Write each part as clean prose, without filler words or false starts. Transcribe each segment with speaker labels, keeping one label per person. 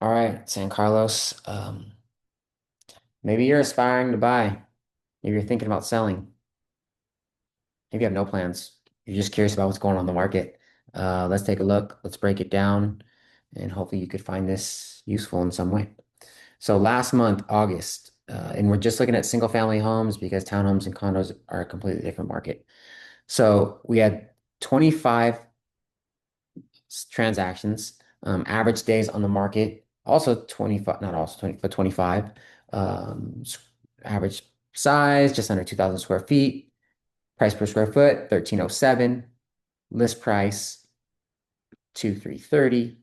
Speaker 1: All right, San Carlos. Maybe you're aspiring to buy. Maybe you're thinking about selling. Maybe you have no plans. You're just curious about what's going on in the market. Let's take a look. Let's break it down, and hopefully you could find this useful in some way. So last month, August, and we're just looking at single family homes because townhomes and condos are a completely different market. So we had 25 transactions, average days on the market, also 25, not also 20, but 25. Um, Average size, just under 2,000 square feet. Price per square foot, 1307. List price, 2330.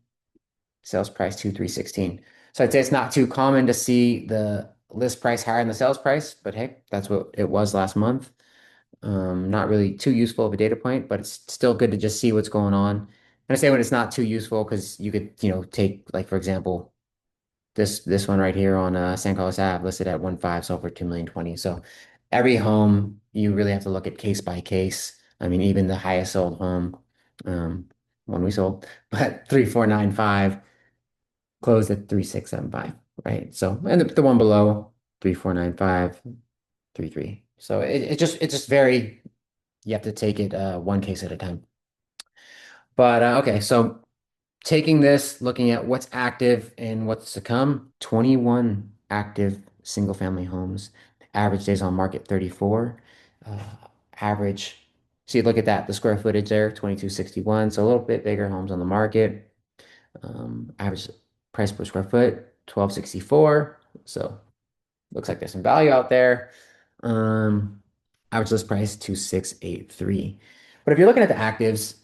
Speaker 1: Sales price, 2316. So I'd say it's not too common to see the list price higher than the sales price, but hey, that's what it was last month. Not really too useful of a data point, but it's still good to just see what's going on. And I say when it's not too useful because you could, take like for example, this one right here on San Carlos Ave listed at 1.5, sold for 2,020,000. So every home you really have to look at case by case. I mean, even the highest sold home, um, one we sold, but 3,495 closed at 3,675, right? So and the one below 3,495, 3,3. So it's just very you have to take it one case at a time. But okay, so taking this, looking at what's active and what's to come, 21 active single family homes. Average days on market 34. Uh, Average, see, look at that, the square footage there, 2261. So a little bit bigger homes on the market. Average price per square foot, 1264. So looks like there's some value out there. Um, Average list price, 2683. But if you're looking at the actives,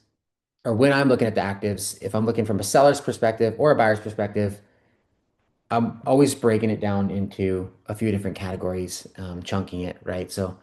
Speaker 1: or when I'm looking at the actives, if I'm looking from a seller's perspective or a buyer's perspective, I'm always breaking it down into a few different categories, chunking it, right? So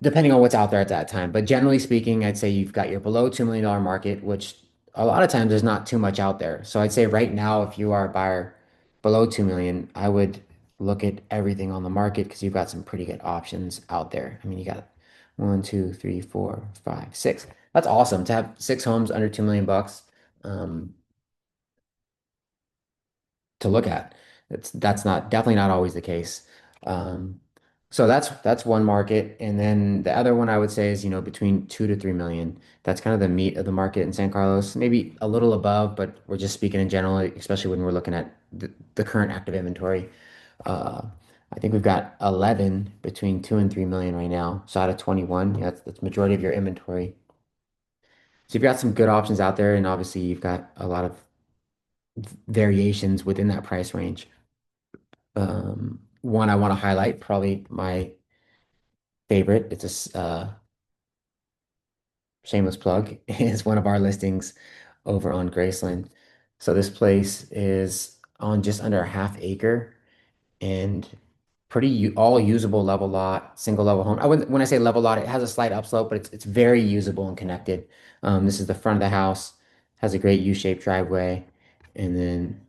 Speaker 1: depending on what's out there at that time. But generally speaking, I'd say you've got your below $2 million market, which a lot of times there's not too much out there. So I'd say right now, if you are a buyer below 2 million, I would look at everything on the market because you've got some pretty good options out there. I mean, you got one, two, three, four, five, six. That's awesome to have six homes under 2 million bucks. Um, to look at. That's not definitely not always the case. Um, so that's one market, and then the other one I would say is between 2 to 3 million. That's kind of the meat of the market in San Carlos. Maybe a little above, but we're just speaking in general, especially when we're looking at the current active inventory. Uh, I think we've got 11 between 2 and 3 million right now. So out of 21, yeah, that's majority of your inventory. So you've got some good options out there, and obviously you've got a lot of variations within that price range. One I want to highlight, probably my favorite. It's shameless plug, is one of our listings over on Graceland. So this place is on just under a half acre and pretty all usable level lot, single level home. I wouldn't, when I say level lot, it has a slight upslope, but it's very usable and connected. This is the front of the house, has a great U-shaped driveway, and then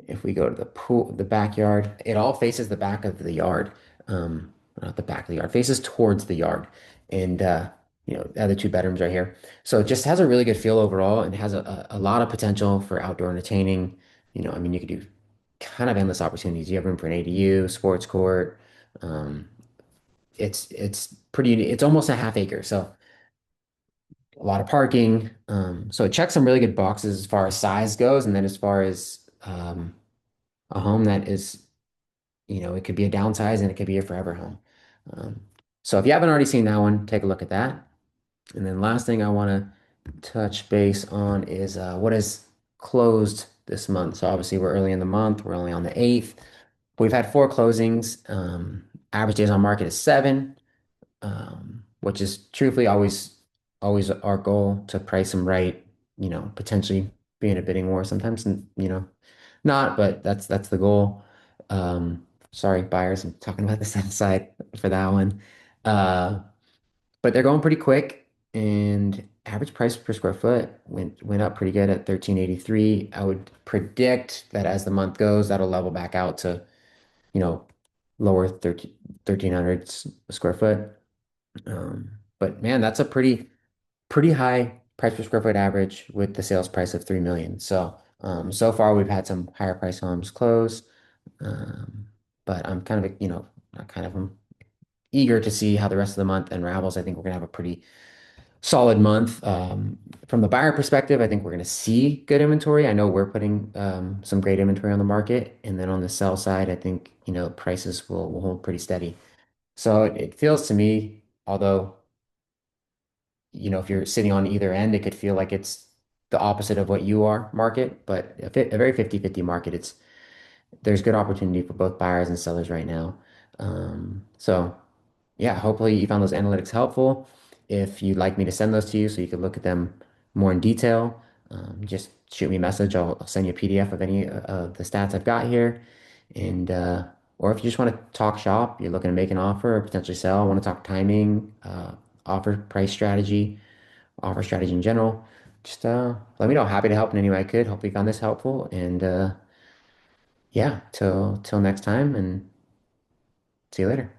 Speaker 1: if we go to the pool, the backyard, it all faces the back of the yard. Not the back of the yard, faces towards the yard. And the other two bedrooms right here. So it just has a really good feel overall and has a lot of potential for outdoor entertaining. I mean, you could do kind of endless opportunities. You have room for an ADU, sports court. Um, it's pretty, it's almost a half acre. So a lot of parking. So it checks some really good boxes as far as size goes. And then as far as a home that is, it could be a downsize and it could be a forever home. Um, so if you haven't already seen that one, take a look at that. And then last thing I want to touch base on is what is closed this month. So obviously we're early in the month. We're only on the 8th. We've had four closings. Average days on market is 7, which is truthfully always our goal to price them right, potentially being a bidding war sometimes, and not, but that's the goal. Sorry, buyers, I'm talking about the sell side for that one. Uh, but they're going pretty quick, and average price per square foot went up pretty good at 1383. I would predict that as the month goes, that'll level back out to, you know, lower 1300s a square foot. But man, that's a pretty high price per square foot average with the sales price of 3 million. So So far, we've had some higher price homes close, um, but I'm kind of, not kind of, I'm eager to see how the rest of the month unravels. I think we're gonna have a pretty solid month. From the buyer perspective, I think we're gonna see good inventory. I know we're putting some great inventory on the market, and then on the sell side, I think, prices will hold pretty steady. So it feels to me, although, if you're sitting on either end, it could feel like it's the opposite of what you are market, but a very 50-50 market. There's good opportunity for both buyers and sellers right now. So yeah, hopefully you found those analytics helpful. If you'd like me to send those to you so you could look at them more in detail, just shoot me a message. I'll send you a PDF of any of the stats I've got here. And or if you just want to talk shop, you're looking to make an offer or potentially sell, want to talk timing, offer price strategy, offer strategy in general, just let me know. Happy to help in any way I could. Hopefully you found this helpful. And yeah, till next time and see you later.